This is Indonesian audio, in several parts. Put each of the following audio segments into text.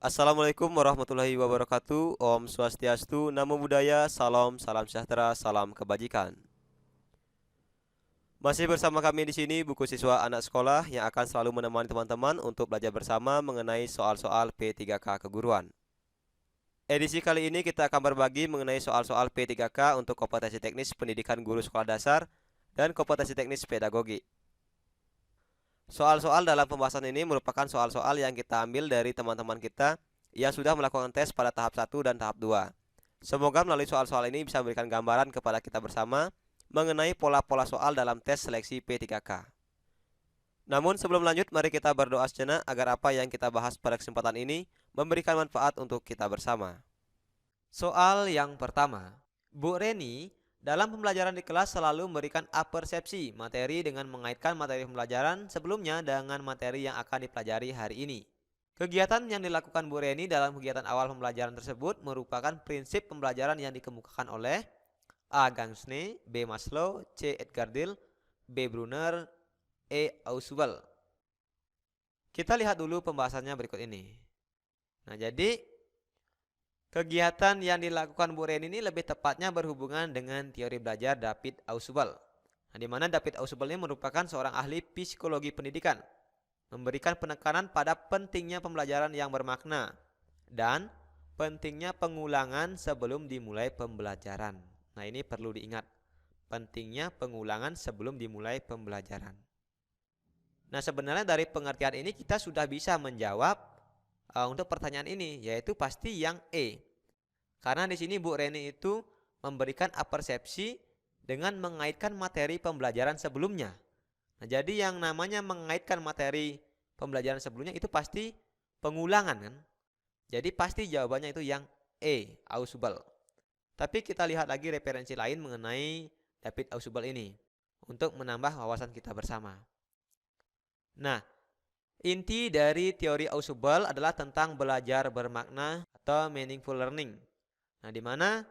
Assalamualaikum warahmatullahi wabarakatuh. Om Swastiastu, Namo Buddhaya, salam, salam sejahtera, salam kebajikan. Masih bersama kami di sini buku siswa anak sekolah yang akan selalu menemani teman-teman untuk belajar bersama mengenai soal-soal P3K keguruan. Edisi kali ini kita akan berbagi mengenai soal-soal P3K untuk kompetensi teknis pendidikan guru sekolah dasar dan kompetensi teknis pedagogi. Soal-soal dalam pembahasan ini merupakan soal-soal yang kita ambil dari teman-teman kita yang sudah melakukan tes pada tahap 1 dan tahap 2. Semoga melalui soal-soal ini bisa memberikan gambaran kepada kita bersama mengenai pola-pola soal dalam tes seleksi P3K. Namun sebelum lanjut, mari kita berdoa sejenak agar apa yang kita bahas pada kesempatan ini memberikan manfaat untuk kita bersama. Soal yang pertama, Bu Reni dalam pembelajaran di kelas selalu memberikan apersepsi materi dengan mengaitkan materi pembelajaran sebelumnya dengan materi yang akan dipelajari hari ini. Kegiatan yang dilakukan Bu Reni dalam kegiatan awal pembelajaran tersebut merupakan prinsip pembelajaran yang dikemukakan oleh A. Gansne, B. Maslow, C. Edgar Dill, B. Brunner, E. Ausubel. Kita lihat dulu pembahasannya berikut ini. Nah, jadi kegiatan yang dilakukan Bu Reni ini lebih tepatnya berhubungan dengan teori belajar David Ausubel. Nah, di mana David Ausubel ini merupakan seorang ahli psikologi pendidikan, memberikan penekanan pada pentingnya pembelajaran yang bermakna dan pentingnya pengulangan sebelum dimulai pembelajaran. Nah, ini perlu diingat, pentingnya pengulangan sebelum dimulai pembelajaran. Nah, sebenarnya dari pengertian ini kita sudah bisa menjawab untuk pertanyaan ini, yaitu pasti yang E. Karena di sini Bu Reni itu memberikan apersepsi dengan mengaitkan materi pembelajaran sebelumnya. Nah, jadi yang namanya mengaitkan materi pembelajaran sebelumnya itu pasti pengulangan kan? Jadi pasti jawabannya itu yang E, Ausubel. Tapi kita lihat lagi referensi lain mengenai David Ausubel ini untuk menambah wawasan kita bersama. Nah, inti dari teori Ausubel adalah tentang belajar bermakna atau meaningful learning. Nah, di mana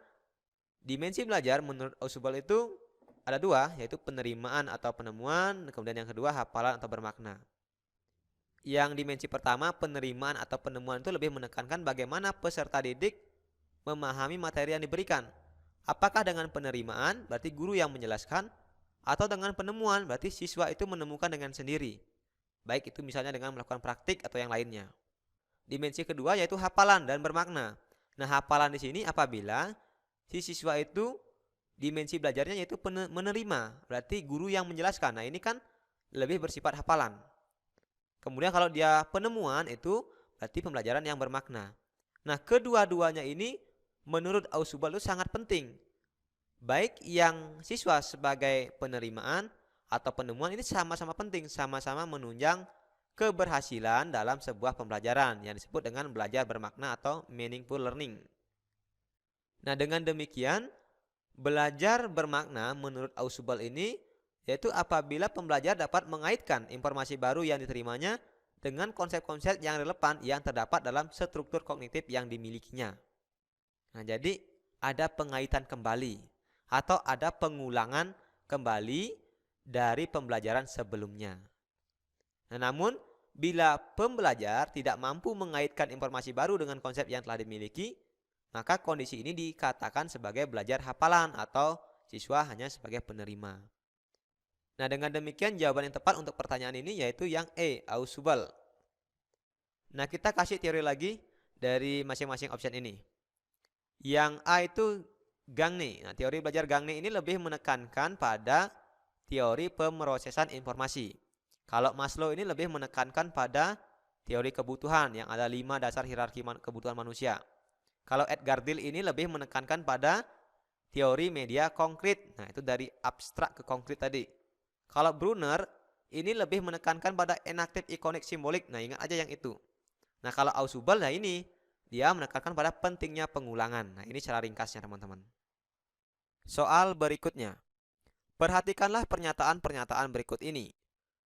dimensi belajar menurut Ausubel itu ada dua, yaitu penerimaan atau penemuan, kemudian yang kedua hafalan atau bermakna. Yang dimensi pertama, penerimaan atau penemuan itu lebih menekankan bagaimana peserta didik memahami materi yang diberikan. Apakah dengan penerimaan, berarti guru yang menjelaskan, atau dengan penemuan, berarti siswa itu menemukan dengan sendiri. Baik itu misalnya dengan melakukan praktik atau yang lainnya. Dimensi kedua yaitu hafalan dan bermakna. Nah, hafalan di sini apabila si siswa itu dimensi belajarnya yaitu menerima, berarti guru yang menjelaskan. Nah, ini kan lebih bersifat hafalan. Kemudian kalau dia penemuan itu berarti pembelajaran yang bermakna. Nah, kedua-duanya ini menurut Ausubel itu sangat penting. Baik yang siswa sebagai penerimaan atau penemuan ini sama-sama penting, sama-sama menunjang keberhasilan dalam sebuah pembelajaran yang disebut dengan belajar bermakna atau meaningful learning. Nah, dengan demikian belajar bermakna menurut Ausubel ini yaitu apabila pembelajar dapat mengaitkan informasi baru yang diterimanya dengan konsep-konsep yang relevan yang terdapat dalam struktur kognitif yang dimilikinya. Nah, jadi ada pengaitan kembali atau ada pengulangan kembali dari pembelajaran sebelumnya. Nah, namun bila pembelajar tidak mampu mengaitkan informasi baru dengan konsep yang telah dimiliki, maka kondisi ini dikatakan sebagai belajar hafalan atau siswa hanya sebagai penerima. Nah, dengan demikian jawaban yang tepat untuk pertanyaan ini yaitu yang E, Ausubel. Nah, kita kasih teori lagi dari masing-masing option ini. Yang A itu Gagne. Nah, teori belajar Gagne ini lebih menekankan pada teori pemrosesan informasi. Kalau Maslow ini lebih menekankan pada teori kebutuhan yang ada 5 dasar hierarki kebutuhan manusia. Kalau Edgar Dill ini lebih menekankan pada teori media konkret. Nah, itu dari abstrak ke konkret tadi. Kalau Brunner ini lebih menekankan pada enaktif ikonik simbolik. Nah, ingat aja yang itu. Nah, kalau Ausubel, nah ini dia menekankan pada pentingnya pengulangan. Nah, ini secara ringkasnya teman-teman. Soal berikutnya. Perhatikanlah pernyataan-pernyataan berikut ini.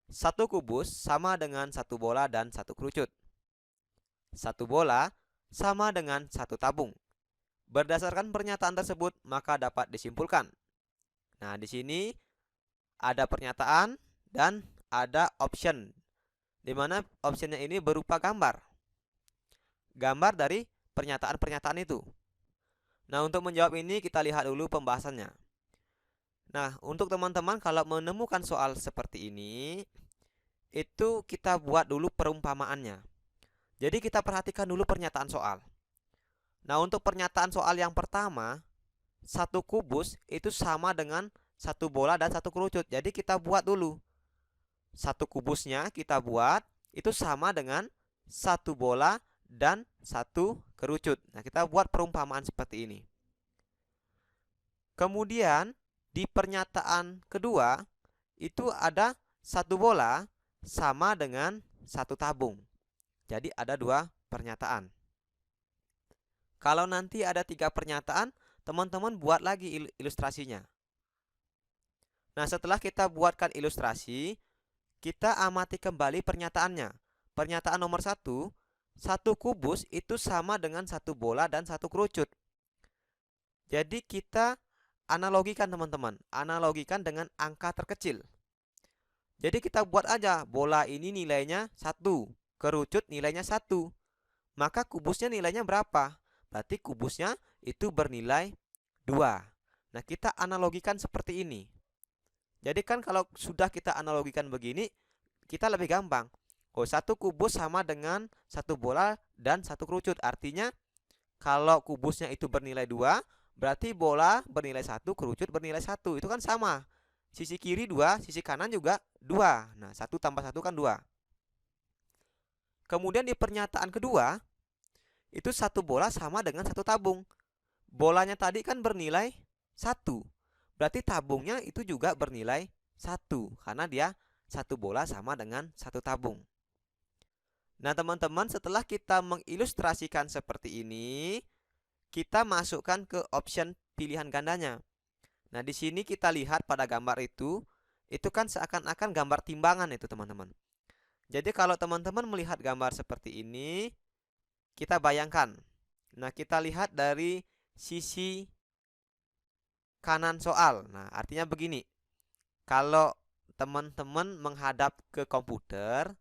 Satu kubus sama dengan satu bola dan satu kerucut. Satu bola sama dengan satu tabung. Berdasarkan pernyataan tersebut, maka dapat disimpulkan. Nah, di sini ada pernyataan dan ada option, di mana optionnya ini berupa gambar. gambar dari pernyataan-pernyataan itu. Nah, untuk menjawab ini kita lihat dulu pembahasannya. Nah, untuk teman-teman kalau menemukan soal seperti ini, itu kita buat dulu perumpamaannya. Jadi kita perhatikan dulu pernyataan soal. Nah, untuk pernyataan soal yang pertama, satu kubus itu sama dengan satu bola dan satu kerucut. Jadi kita buat dulu. Satu kubusnya kita buat itu sama dengan satu bola dan satu kerucut. Nah, kita buat perumpamaan seperti ini. Kemudian di pernyataan kedua itu ada satu bola sama dengan satu tabung. Jadi ada dua pernyataan. Kalau nanti ada tiga pernyataan, teman-teman buat lagi ilustrasinya. Nah, setelah kita buatkan ilustrasi, kita amati kembali pernyataannya. Pernyataan nomor satu kubus itu sama dengan satu bola dan satu kerucut. Jadi kita analogikan teman-teman, analogikan dengan angka terkecil. Jadi kita buat aja, bola ini nilainya 1, kerucut nilainya 1. Maka kubusnya nilainya berapa? Berarti kubusnya itu bernilai 2. Nah, kita analogikan seperti ini. Jadi kan kalau sudah kita analogikan begini, kita lebih gampang. Oh, satu kubus sama dengan satu bola dan satu kerucut. Artinya kalau kubusnya itu bernilai 2, berarti bola bernilai 1, kerucut bernilai 1. Itu kan sama. Sisi kiri 2, sisi kanan juga 2. Nah, 1 tambah 1 kan 2. Kemudian di pernyataan kedua, itu satu bola sama dengan satu tabung. Bolanya tadi kan bernilai 1. Berarti tabungnya itu juga bernilai 1. Karena dia satu bola sama dengan satu tabung. Nah, teman-teman, setelah kita mengilustrasikan seperti ini, kita masukkan ke option pilihan gandanya. Nah, di sini kita lihat pada gambar itu kan seakan-akan gambar timbangan itu, teman-teman. Jadi kalau teman-teman melihat gambar seperti ini, kita bayangkan. Nah, kita lihat dari sisi kanan soal. Nah, artinya begini. Kalau teman-teman menghadap ke komputer,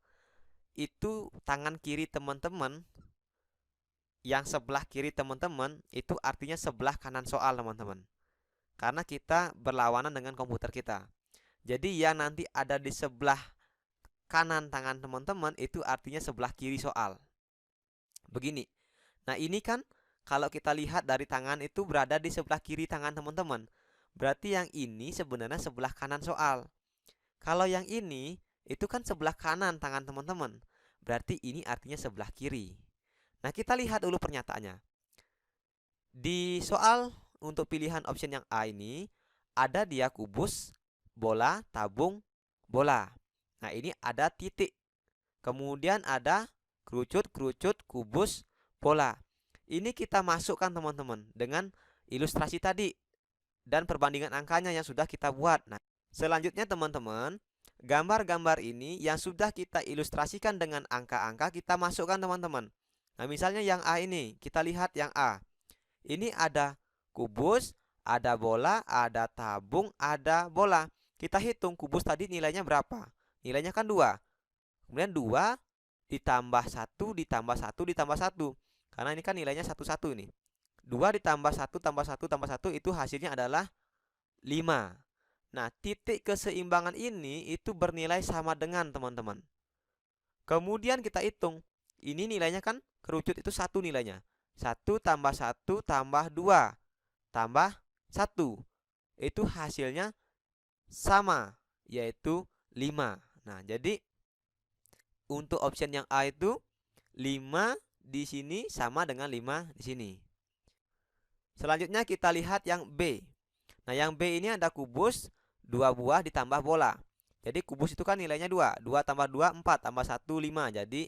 itu tangan kiri teman-teman, yang sebelah kiri teman-teman, itu artinya sebelah kanan soal, teman-teman. Karena kita berlawanan dengan komputer kita. Jadi yang nanti ada di sebelah kanan tangan teman-teman, itu artinya sebelah kiri soal. Begini. Nah, ini kan kalau kita lihat dari tangan itu berada di sebelah kiri tangan teman-teman. Berarti yang ini sebenarnya sebelah kanan soal. Kalau yang ini itu kan sebelah kanan tangan teman-teman. Berarti ini artinya sebelah kiri. Nah, kita lihat dulu pernyataannya. Di soal untuk pilihan option yang A ini ada dia kubus, bola, tabung, bola. Nah, ini ada titik. Kemudian ada kerucut, kubus, bola. Ini kita masukkan, teman-teman, dengan ilustrasi tadi dan perbandingan angkanya yang sudah kita buat. Nah, selanjutnya teman-teman, gambar-gambar ini yang sudah kita ilustrasikan dengan angka-angka kita masukkan, teman-teman. Nah, misalnya yang A ini, kita lihat yang A. Ini ada kubus, ada bola, ada tabung, ada bola. Kita hitung kubus tadi nilainya berapa? Nilainya kan 2. Kemudian 2 ditambah 1 ditambah 1 ditambah 1. Karena ini kan nilainya 1 ini. 2 ditambah 1 tambah 1 tambah 1 itu hasilnya adalah 5. Nah, titik keseimbangan ini itu bernilai sama dengan, teman-teman. Kemudian kita hitung. Ini nilainya kan kerucut itu 1 nilainya. 1 tambah 1 tambah 2 tambah 1. Itu hasilnya sama, yaitu 5. Nah, jadi untuk option yang A itu 5 di sini sama dengan 5 di sini. Selanjutnya kita lihat yang B. Nah, yang B ini ada kubus 2 buah ditambah bola. Jadi kubus itu kan nilainya 2. 2 tambah 2 4 tambah 1 5. Jadi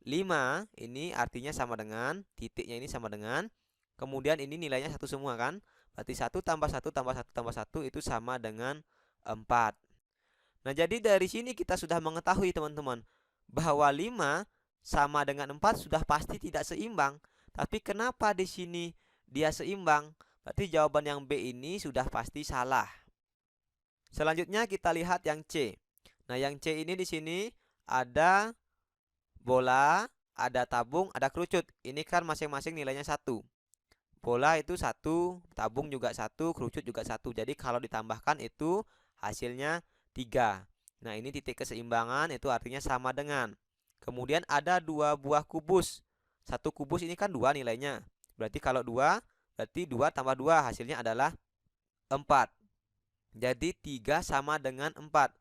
5 ini artinya sama dengan, titiknya ini sama dengan, kemudian ini nilainya 1 semua kan. Berarti 1 tambah 1 tambah 1 tambah 1 itu sama dengan 4. Nah, jadi dari sini kita sudah mengetahui, teman-teman, bahwa 5 sama dengan 4 sudah pasti tidak seimbang. Tapi kenapa di sini dia seimbang? Berarti jawaban yang B ini sudah pasti salah. Selanjutnya kita lihat yang C. Nah, yang C ini di sini ada bola, ada tabung, ada kerucut. Ini kan masing-masing nilainya 1. Bola itu 1, tabung juga 1, kerucut juga 1. Jadi kalau ditambahkan itu hasilnya 3. Nah, ini titik keseimbangan itu artinya sama dengan. Kemudian ada 2 buah kubus. Satu kubus ini kan 2 nilainya. Berarti kalau 2, berarti 2 tambah 2 hasilnya adalah 4. Jadi 3 sama dengan 4.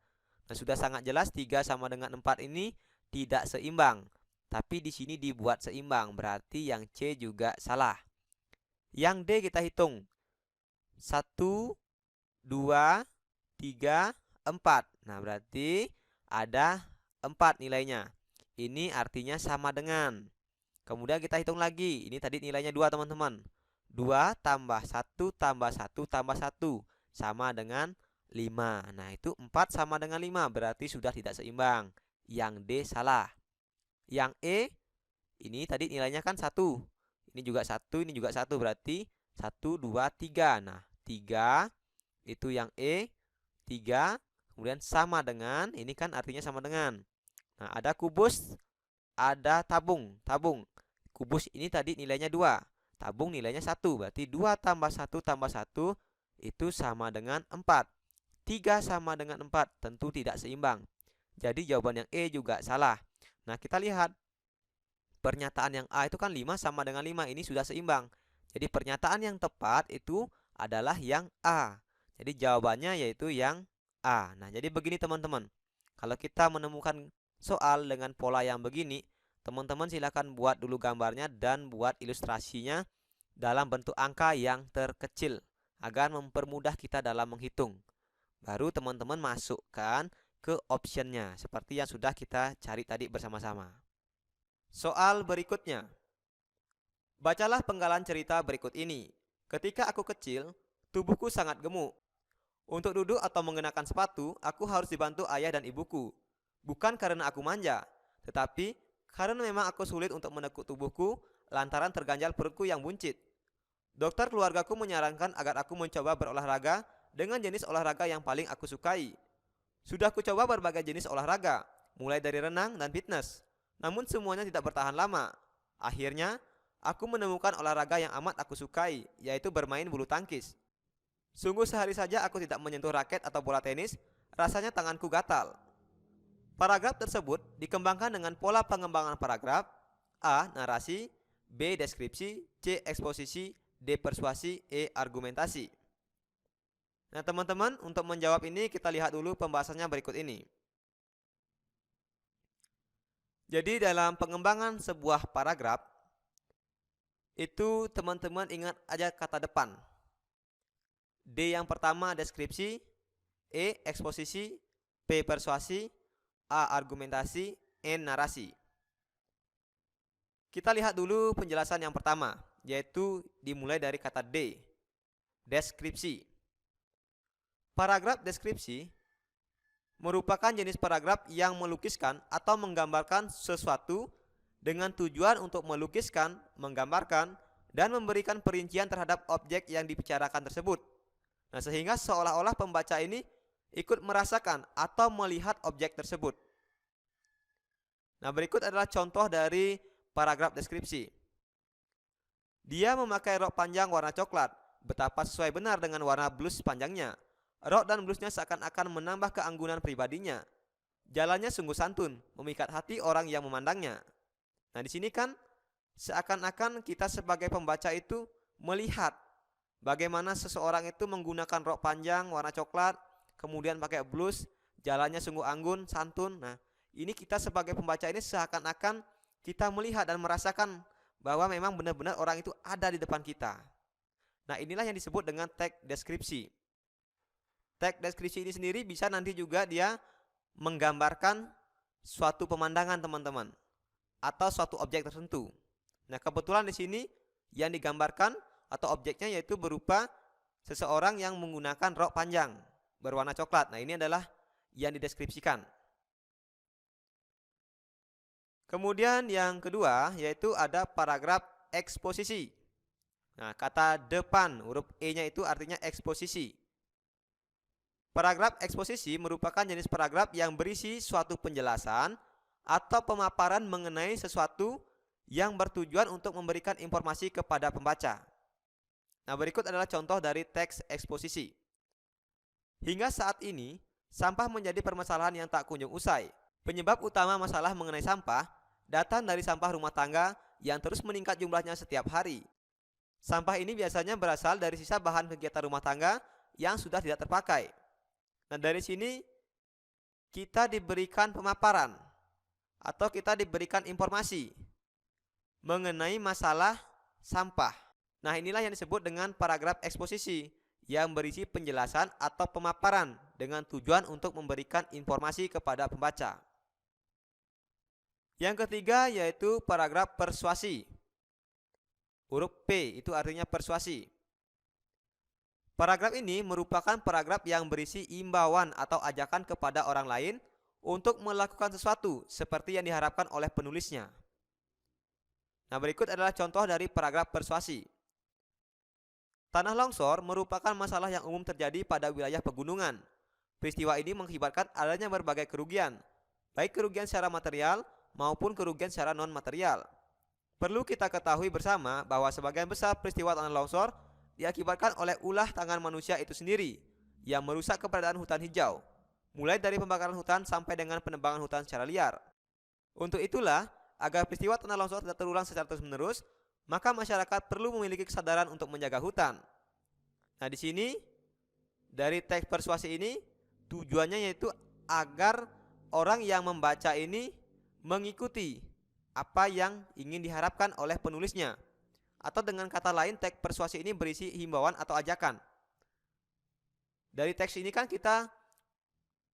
Nah, sudah sangat jelas 3 sama dengan 4 ini tidak seimbang. Tapi di sini dibuat seimbang, berarti yang C juga salah. Yang D kita hitung. 1, 2, 3, 4. Nah, berarti ada 4 nilainya. Ini artinya sama dengan. Kemudian kita hitung lagi. Ini tadi nilainya 2, teman-teman. 2 tambah 1 tambah 1 tambah 1 sama dengan 5. Nah, itu 4 sama dengan 5. Berarti sudah tidak seimbang. Yang D salah. Yang E, ini tadi nilainya kan 1. Ini juga 1, ini juga 1. Berarti 1, 2, 3. Nah, 3 itu yang E. 3 kemudian sama dengan. Ini kan artinya sama dengan. Nah, ada kubus, ada tabung. Kubus ini tadi nilainya 2. Tabung nilainya 1. Berarti 2 tambah 1 tambah 1 itu sama dengan 4. 3 sama dengan 4 tentu tidak seimbang. Jadi jawaban yang E juga salah. Nah, kita lihat pernyataan yang A itu kan 5 sama dengan 5. Ini sudah seimbang. Jadi pernyataan yang tepat itu adalah yang A. Jadi jawabannya yaitu yang A. Nah, jadi begini teman-teman. Kalau kita menemukan soal dengan pola yang begini, teman-teman silakan buat dulu gambarnya dan buat ilustrasinya dalam bentuk angka yang terkecil agar mempermudah kita dalam menghitung. Baru teman-teman masukkan ke optionnya seperti yang sudah kita cari tadi bersama-sama. Soal berikutnya. Bacalah penggalan cerita berikut ini. Ketika aku kecil, tubuhku sangat gemuk. Untuk duduk atau mengenakan sepatu, aku harus dibantu ayah dan ibuku. Bukan karena aku manja, tetapi karena memang aku sulit untuk menekuk tubuhku lantaran terganjal perutku yang buncit. Dokter keluargaku menyarankan agar aku mencoba berolahraga dengan jenis olahraga yang paling aku sukai. Sudah ku coba berbagai jenis olahraga, mulai dari renang dan fitness. Namun semuanya tidak bertahan lama. Akhirnya, aku menemukan olahraga yang amat aku sukai, yaitu bermain bulu tangkis. Sungguh sehari saja aku tidak menyentuh raket atau bola tenis, rasanya tanganku gatal. Paragraf tersebut dikembangkan dengan pola pengembangan paragraf: A. Narasi, B. Deskripsi, C. Eksposisi, D. Persuasi, E. Argumentasi. Nah, teman-teman, untuk menjawab ini kita lihat dulu pembahasannya berikut ini. Jadi dalam pengembangan sebuah paragraf itu teman-teman ingat aja kata depan. D yang pertama deskripsi, E eksposisi, P persuasi, A argumentasi, N narasi. Kita lihat dulu penjelasan yang pertama, yaitu dimulai dari kata D, deskripsi. Paragraf deskripsi merupakan jenis paragraf yang melukiskan atau menggambarkan sesuatu dengan tujuan untuk melukiskan, menggambarkan, dan memberikan perincian terhadap objek yang dibicarakan tersebut. Nah, sehingga seolah-olah pembaca ini ikut merasakan atau melihat objek tersebut. Nah, berikut adalah contoh dari paragraf deskripsi. Dia memakai rok panjang warna coklat, betapa sesuai benar dengan warna blus panjangnya. Rok dan blusnya seakan-akan menambah keanggunan pribadinya. Jalannya sungguh santun, memikat hati orang yang memandangnya. Nah, di sini kan seakan-akan kita sebagai pembaca itu melihat bagaimana seseorang itu menggunakan rok panjang warna coklat, kemudian pakai blus, jalannya sungguh anggun, santun. Nah, ini kita sebagai pembaca ini seakan-akan kita melihat dan merasakan bahwa memang benar-benar orang itu ada di depan kita. Nah, inilah yang disebut dengan teks deskripsi. Teks deskripsi ini sendiri bisa nanti juga dia menggambarkan suatu pemandangan teman-teman atau suatu objek tertentu. Nah, kebetulan di sini yang digambarkan atau objeknya yaitu berupa seseorang yang menggunakan rok panjang berwarna coklat. Nah, ini adalah yang dideskripsikan. Kemudian yang kedua yaitu ada paragraf eksposisi. Nah, kata depan huruf E-nya itu artinya eksposisi. Paragraf eksposisi merupakan jenis paragraf yang berisi suatu penjelasan atau pemaparan mengenai sesuatu yang bertujuan untuk memberikan informasi kepada pembaca. Nah, berikut adalah contoh dari teks eksposisi. Hingga saat ini, sampah menjadi permasalahan yang tak kunjung usai. Penyebab utama masalah mengenai sampah datang dari sampah rumah tangga yang terus meningkat jumlahnya setiap hari. Sampah ini biasanya berasal dari sisa bahan kegiatan rumah tangga yang sudah tidak terpakai. Nah, dari sini kita diberikan pemaparan atau kita diberikan informasi mengenai masalah sampah. Nah, inilah yang disebut dengan paragraf eksposisi yang berisi penjelasan atau pemaparan dengan tujuan untuk memberikan informasi kepada pembaca. Yang ketiga yaitu paragraf persuasi. Huruf P itu artinya persuasi. Paragraf ini merupakan paragraf yang berisi imbauan atau ajakan kepada orang lain untuk melakukan sesuatu seperti yang diharapkan oleh penulisnya. Nah, berikut adalah contoh dari paragraf persuasi. Tanah longsor merupakan masalah yang umum terjadi pada wilayah pegunungan. Peristiwa ini mengakibatkan adanya berbagai kerugian, baik kerugian secara material maupun kerugian secara non-material. Perlu kita ketahui bersama bahwa sebagian besar peristiwa tanah longsor diakibatkan oleh ulah tangan manusia itu sendiri yang merusak keberadaan hutan hijau, mulai dari pembakaran hutan sampai dengan penebangan hutan secara liar. Untuk itulah, agar peristiwa tanah longsor tidak terulang secara terus-menerus, maka masyarakat perlu memiliki kesadaran untuk menjaga hutan. Nah, di sini dari teks persuasi ini tujuannya yaitu agar orang yang membaca ini mengikuti apa yang ingin diharapkan oleh penulisnya. Atau dengan kata lain, teks persuasi ini berisi himbauan atau ajakan. Dari teks ini kan kita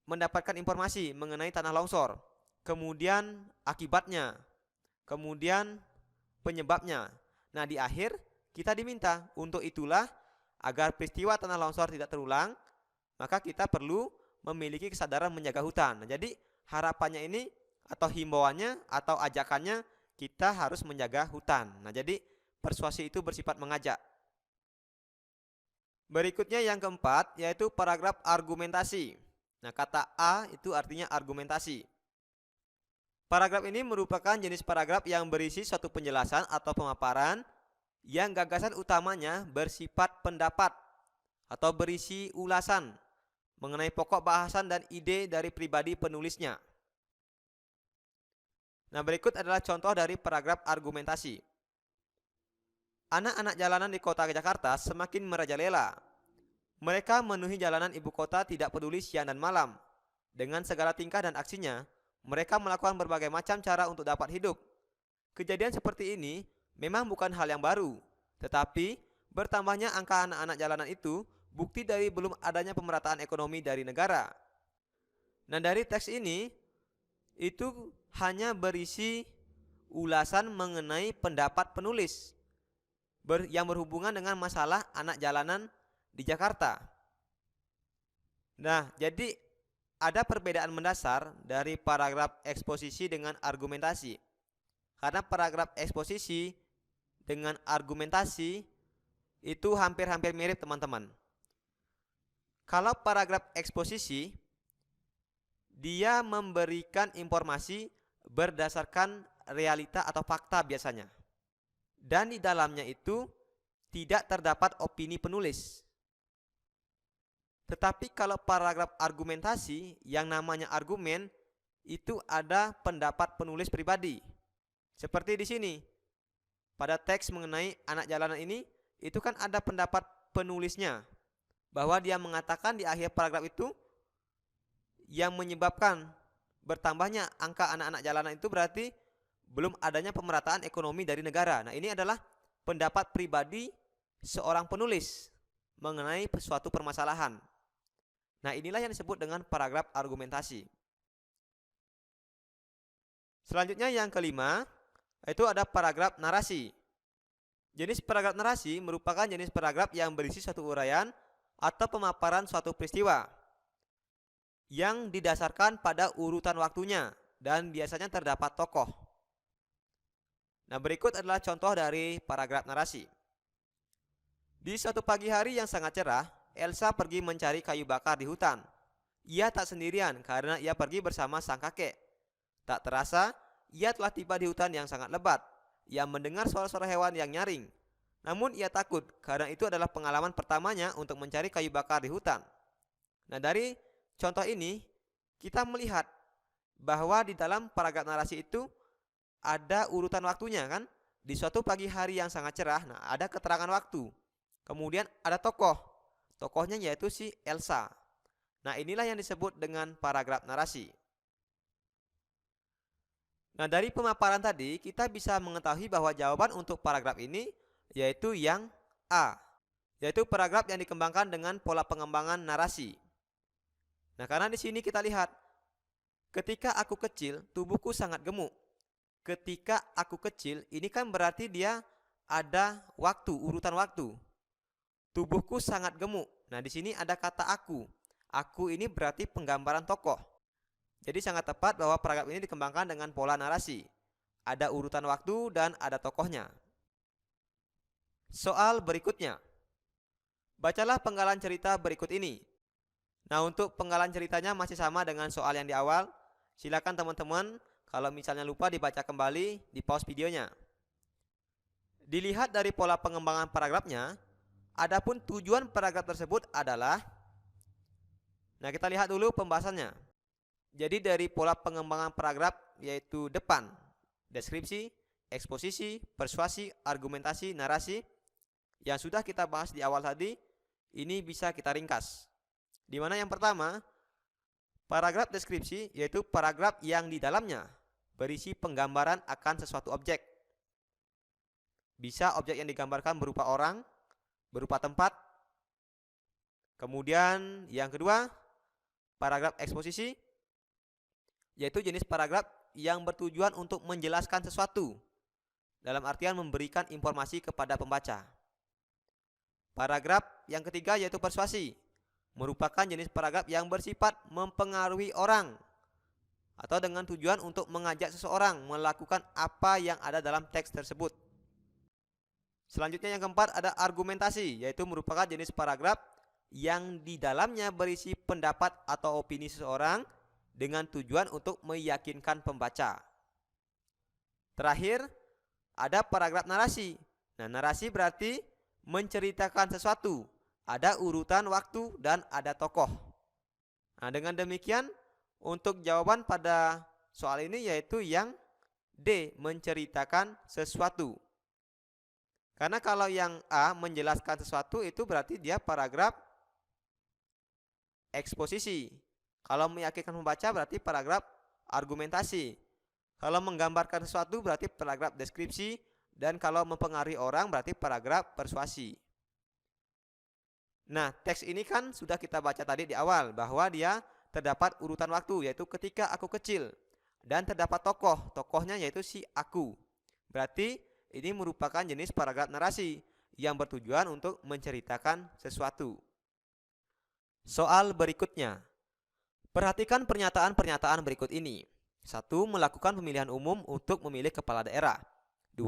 mendapatkan informasi mengenai tanah longsor, kemudian akibatnya, kemudian penyebabnya. Nah, di akhir kita diminta untuk itulah agar peristiwa tanah longsor tidak terulang, maka kita perlu memiliki kesadaran menjaga hutan. Nah, jadi harapannya ini atau himbauannya atau ajakannya kita harus menjaga hutan. Nah, jadi persuasi itu bersifat mengajak. Berikutnya yang keempat yaitu paragraf argumentasi. Nah, kata A itu artinya argumentasi. Paragraf ini merupakan jenis paragraf yang berisi suatu penjelasan atau pemaparan yang gagasan utamanya bersifat pendapat atau berisi ulasan mengenai pokok bahasan dan ide dari pribadi penulisnya. Nah, berikut adalah contoh dari paragraf argumentasi. Anak-anak jalanan di kota Jakarta semakin merajalela. Mereka memenuhi jalanan ibu kota tidak peduli siang dan malam. Dengan segala tingkah dan aksinya, mereka melakukan berbagai macam cara untuk dapat hidup. Kejadian seperti ini memang bukan hal yang baru, tetapi bertambahnya angka anak-anak jalanan itu bukti dari belum adanya pemerataan ekonomi dari negara. Nah, dari teks ini itu hanya berisi ulasan mengenai pendapat penulis yang berhubungan dengan masalah anak jalanan di Jakarta. Nah, jadi ada perbedaan mendasar dari paragraf eksposisi dengan argumentasi. Karena paragraf eksposisi dengan argumentasi itu hampir-hampir mirip, teman-teman. Kalau paragraf eksposisi, dia memberikan informasi berdasarkan realita atau fakta biasanya. Dan di dalamnya itu tidak terdapat opini penulis. Tetapi kalau paragraf argumentasi yang namanya argumen itu ada pendapat penulis pribadi. Seperti di sini. Pada teks mengenai anak jalanan ini itu kan ada pendapat penulisnya bahwa dia mengatakan di akhir paragraf itu yang menyebabkan bertambahnya angka anak-anak jalanan itu berarti belum adanya pemerataan ekonomi dari negara. Nah, ini adalah pendapat pribadi seorang penulis mengenai suatu permasalahan. Nah, inilah yang disebut dengan paragraf argumentasi. Selanjutnya yang kelima, itu ada paragraf narasi. Jenis paragraf narasi merupakan jenis paragraf yang berisi suatu uraian atau pemaparan suatu peristiwa yang didasarkan pada urutan waktunya dan biasanya terdapat tokoh. Nah, berikut adalah contoh dari paragraf narasi. Di suatu pagi hari yang sangat cerah, Elsa pergi mencari kayu bakar di hutan. Ia tak sendirian karena ia pergi bersama sang kakek. Tak terasa, ia telah tiba di hutan yang sangat lebat. Ia mendengar suara-suara hewan yang nyaring. Namun ia takut karena itu adalah pengalaman pertamanya untuk mencari kayu bakar di hutan. Nah, dari contoh ini kita melihat bahwa di dalam paragraf narasi itu ada urutan waktunya kan? Di suatu pagi hari yang sangat cerah, nah ada keterangan waktu. Kemudian ada tokoh. Tokohnya yaitu si Elsa. Nah, inilah yang disebut dengan paragraf narasi. Nah, dari pemaparan tadi kita bisa mengetahui bahwa jawaban untuk paragraf ini yaitu yang A, yaitu paragraf yang dikembangkan dengan pola pengembangan narasi. Nah, karena di sini kita lihat, ketika aku kecil, tubuhku sangat gemuk. Ketika aku kecil, ini kan berarti dia ada waktu, urutan waktu. Tubuhku sangat gemuk. Nah, di sini ada kata aku. Aku ini berarti penggambaran tokoh. Jadi sangat tepat bahwa paragraf ini dikembangkan dengan pola narasi. Ada urutan waktu dan ada tokohnya. Soal berikutnya. Bacalah penggalan cerita berikut ini. Nah, untuk penggalan ceritanya masih sama dengan soal yang di awal. Silakan teman-teman, kalau misalnya lupa dibaca kembali, di pause videonya. Dilihat dari pola pengembangan paragrafnya, adapun tujuan paragraf tersebut adalah, nah kita lihat dulu pembahasannya. Jadi dari pola pengembangan paragraf yaitu depan, deskripsi, eksposisi, persuasi, argumentasi, narasi, yang sudah kita bahas di awal tadi, ini bisa kita ringkas. Di mana yang pertama, paragraf deskripsi yaitu paragraf yang di dalamnya berisi penggambaran akan sesuatu objek. Bisa objek yang digambarkan berupa orang, berupa tempat. Kemudian yang kedua, paragraf eksposisi yaitu jenis paragraf yang bertujuan untuk menjelaskan sesuatu, dalam artian memberikan informasi kepada pembaca. Paragraf yang ketiga yaitu persuasi, merupakan jenis paragraf yang bersifat mempengaruhi orang atau dengan tujuan untuk mengajak seseorang melakukan apa yang ada dalam teks tersebut. Selanjutnya yang keempat ada argumentasi, yaitu merupakan jenis paragraf yang di dalamnya berisi pendapat atau opini seseorang dengan tujuan untuk meyakinkan pembaca. Terakhir ada paragraf narasi. Nah, narasi berarti menceritakan sesuatu, ada urutan waktu dan ada tokoh. Nah, dengan demikian untuk jawaban pada soal ini yaitu yang D, menceritakan sesuatu. Karena kalau yang A, menjelaskan sesuatu, itu berarti dia paragraf eksposisi. Kalau meyakinkan membaca berarti paragraf argumentasi. Kalau menggambarkan sesuatu berarti paragraf deskripsi. Dan kalau mempengaruhi orang berarti paragraf persuasi. Nah, teks ini kan sudah kita baca tadi di awal, bahwa dia terdapat urutan waktu, yaitu ketika aku kecil. Dan terdapat tokoh, tokohnya yaitu si aku. Berarti ini merupakan jenis paragraf narasi yang bertujuan untuk menceritakan sesuatu. Soal berikutnya. Perhatikan pernyataan-pernyataan berikut ini. 1. Melakukan pemilihan umum untuk memilih kepala daerah. 2.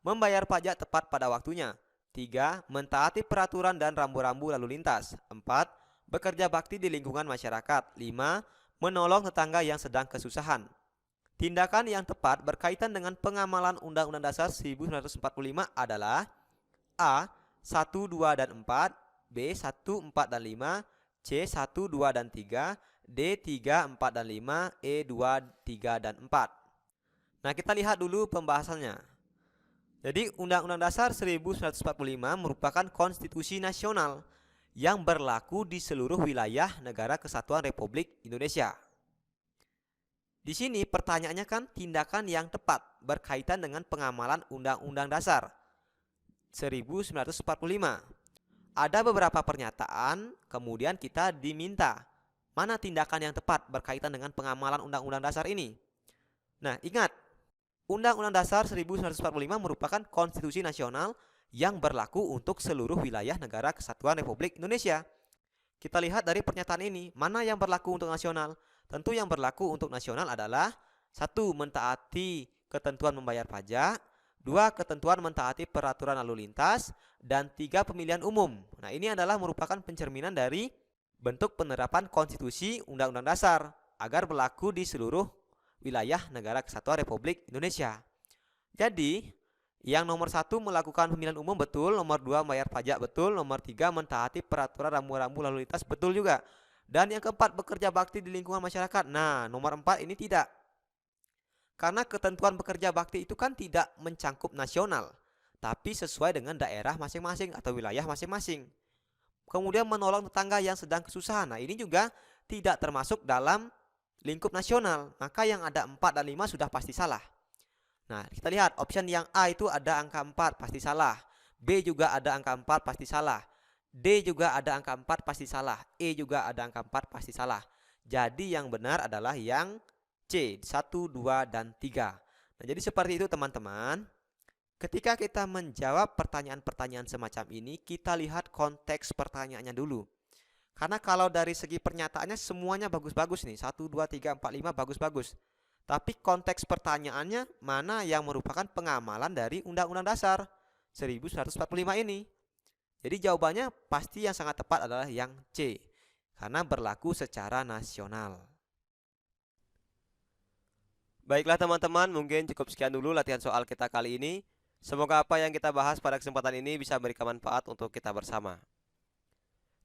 Membayar pajak tepat pada waktunya. 3. Mentaati peraturan dan rambu-rambu lalu lintas. 4. Bekerja bakti di lingkungan masyarakat. 5. Menolong tetangga yang sedang kesusahan. Tindakan yang tepat berkaitan dengan pengamalan Undang-Undang Dasar 1945 adalah A. 1, 2, dan 4, B. 1, 4, dan 5, C. 1, 2, dan 3, D. 3, 4, dan 5, E. 2, 3, dan 4. Nah, kita lihat dulu pembahasannya. Jadi Undang-Undang Dasar 1945 merupakan konstitusi nasional yang berlaku di seluruh wilayah Negara Kesatuan Republik Indonesia. Di sini pertanyaannya kan tindakan yang tepat berkaitan dengan pengamalan Undang-Undang Dasar 1945. Ada beberapa pernyataan, kemudian kita diminta mana tindakan yang tepat berkaitan dengan pengamalan Undang-Undang Dasar ini. Nah, ingat, Undang-Undang Dasar 1945 merupakan konstitusi nasional yang berlaku untuk seluruh wilayah Negara Kesatuan Republik Indonesia. Kita lihat dari pernyataan ini, mana yang berlaku untuk nasional? Tentu yang berlaku untuk nasional adalah 1. Mentaati ketentuan membayar pajak, 2. Ketentuan mentaati peraturan lalu lintas, dan 3. Pemilihan umum. Nah, ini adalah merupakan pencerminan dari bentuk penerapan konstitusi Undang-Undang Dasar agar berlaku di seluruh wilayah negara kesatuan Republik Indonesia. Jadi, yang nomor 1 melakukan pemilihan umum betul, nomor 2 membayar pajak betul, nomor 3 mentaati peraturan rambu-rambu lalu lintas betul juga. Dan yang keempat bekerja bakti di lingkungan masyarakat. Nah, nomor 4 ini tidak. Karena ketentuan bekerja bakti itu kan tidak mencangkup nasional, tapi sesuai dengan daerah masing-masing atau wilayah masing-masing. Kemudian menolong tetangga yang sedang kesusahan. Nah, ini juga tidak termasuk dalam lingkup nasional. Maka yang ada 4 dan 5 sudah pasti salah. Nah, kita lihat option yang A itu ada angka 4 pasti salah. B juga ada angka 4 pasti salah. D juga ada angka 4 pasti salah. E juga ada angka 4 pasti salah. Jadi yang benar adalah yang C, 1, 2, dan 3. Nah, jadi seperti itu teman-teman. Ketika kita menjawab pertanyaan-pertanyaan semacam ini, kita lihat konteks pertanyaannya dulu. Karena kalau dari segi pernyataannya semuanya bagus-bagus nih. 1, 2, 3, 4, 5 bagus-bagus. Tapi konteks pertanyaannya mana yang merupakan pengamalan dari Undang-Undang Dasar 1945 ini. Jadi jawabannya pasti yang sangat tepat adalah yang C, karena berlaku secara nasional. Baiklah teman-teman, mungkin cukup sekian dulu latihan soal kita kali ini. Semoga apa yang kita bahas pada kesempatan ini bisa memberikan manfaat untuk kita bersama.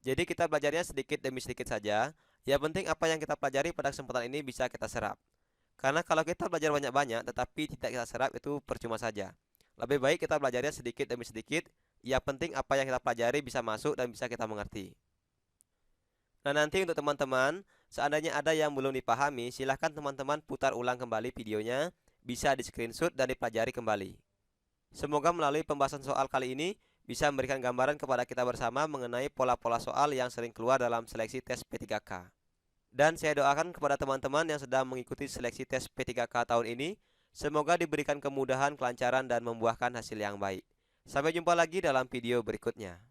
Jadi kita belajarnya sedikit demi sedikit saja. Yang penting apa yang kita pelajari pada kesempatan ini bisa kita serap. Karena kalau kita belajar banyak-banyak tetapi tidak kita serap itu percuma saja. Lebih baik kita belajarnya sedikit demi sedikit. Yang penting apa yang kita pelajari bisa masuk dan bisa kita mengerti. Nah, nanti untuk teman-teman, seandainya ada yang belum dipahami, silahkan teman-teman putar ulang kembali videonya, bisa di screenshot dan dipelajari kembali. Semoga melalui pembahasan soal kali ini bisa memberikan gambaran kepada kita bersama mengenai pola-pola soal yang sering keluar dalam seleksi tes P3K. Dan saya doakan kepada teman-teman yang sedang mengikuti seleksi tes P3K tahun ini, semoga diberikan kemudahan, kelancaran, dan membuahkan hasil yang baik. Sampai jumpa lagi dalam video berikutnya.